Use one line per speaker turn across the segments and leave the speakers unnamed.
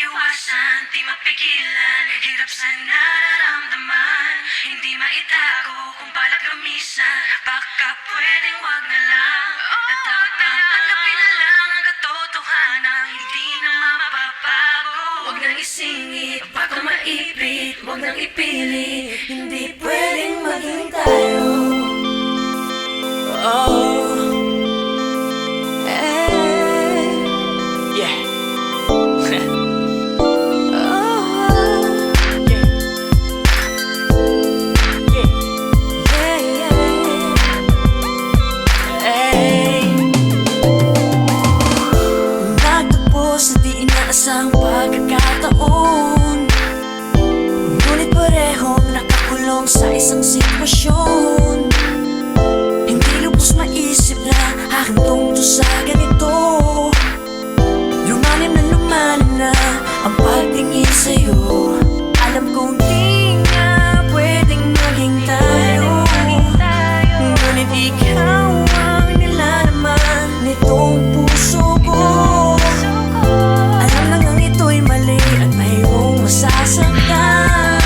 maiwasan, di mapigilan. Hirap sa nararamdaman, hindi maitago kung balak lumisan. Baka pwedeng wag na lang, at dapat nang tanggapin na lang ang katotohanan, hindi na mapapago. Huwag nang isingit, baka maipit, huwag nang ipilit, hindi pwedeng maging tayo.
Isang pagkakataon, ngunit parehong nakakulong sa isang sitwasyon. Hindi lubos maisip na hahantong to sa ganito. Lumalim na ang pagtingin sa'yo. Alam kong di nga pwedeng maging tayo, ngunit ikaw ang nilalaman nitong puso ko. Masasaktan,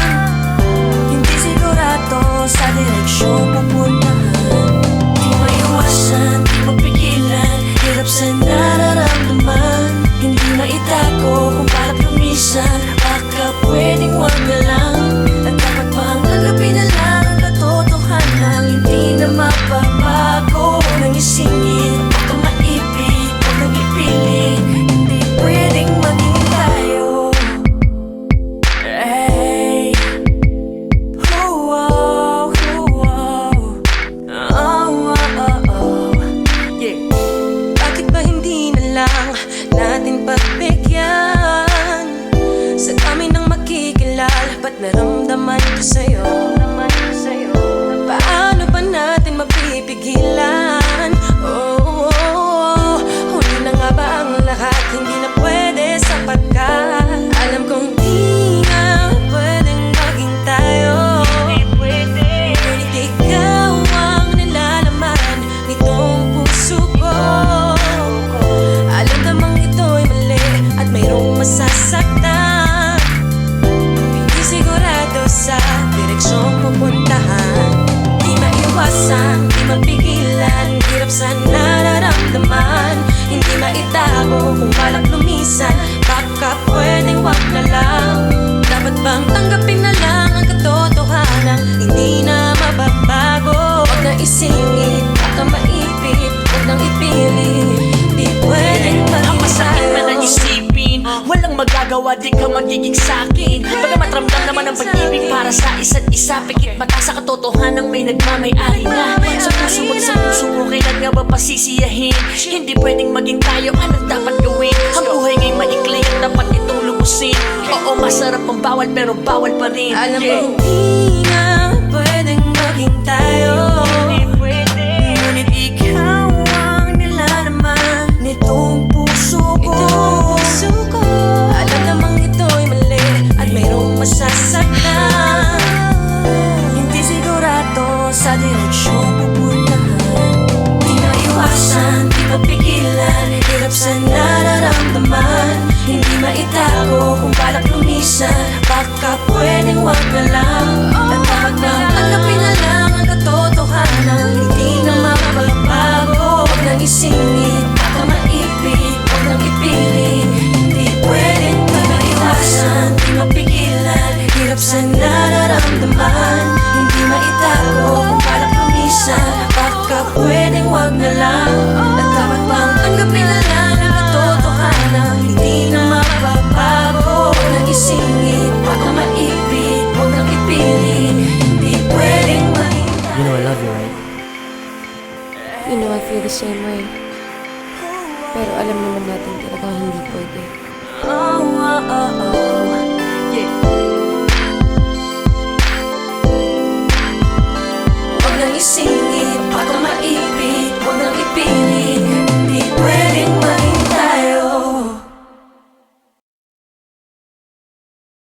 hindi sigurado sa direksyon pupuntahan. Di maiwasan, di mapigilan, hirap sa nararamdaman, hindi maitago kung balak lumisan. Baka pwedeng wag na lang, at dapat bang tanggapin na lang ang katotohanan, hindi na mapapago. Nang isingit, baka maipit, huwag nang ipilit, hindi pwedeng maging tayo. Natin pagbigyan sa dami ng makikilala, ba't naramdaman ko sa'yo? Paano ba natin mapipigilan? Huli na nga ba ang lahat? Hindi na pwede sapagkat alam kong di nga pwedeng maging tayo. Ngunit ikaw ang nilalaman nitong puso ko. Alam namang ito'y mali at mayroong masasaktan, hindi sigurado sa direksyong pupuntahan. Di maiwasan, di mapigilan, hirap sa nararamdaman, hindi maitago kung balak lumisan. Baka pwedeng wag na lang, dapat bang tanggapin na lang ang katotohanan, hindi na mababago. Huwag na isingit, baka maipit, huwag nang ipilit, di pwedeng maging
masakit na naisipin, walang magagawa, di ka magiging sa'kin. Bagamat ramdam naman ang pag-ibig para sa isa't isa, pikit mata sa katotohanan may nagmamay-ari na. Sa puso mo't sa puso ko, kailan nga ba pasisiyahin? Hindi pwedeng maging tayo, anong dapat gawin? Ang buhay nga'y maikli at dapat itong lubusin. Oo, masarap ang bawal pero bawal pa rin.
Alam kong di nga pwedeng maging tayo, ngunit ikaw ang nilalaman nitong puso ko. Alam namang ito'y mali at mayroong masasaktan, hindi sigurado sa direksyon pupuntahan. Di maiwasan, di mapigilan, hirap sa nararamdaman, hindi maitago kung balak lumisan. Baka pwedeng wag na lang, at dapat bang tanggapin na lang ang katotohanan, hindi na mapapago. Huwag nang isingit, baka maipit, huwag nang ipilit, hindi pwedeng maiwasan, di mapigilan, hirap sa nararamdaman, hindi maitago kung balak lumisan. Baka pwedeng wag na lang, at dapat bang tanggapin na lang ang katotohanan, hindi na mapapago. Huwag nang isingit, baka maipit, huwag nang ipilit, hindi pwedeng maging tayo.
You know I love you, right?
You know I feel the same way. Pero alam naman natin talagang hindi pwede.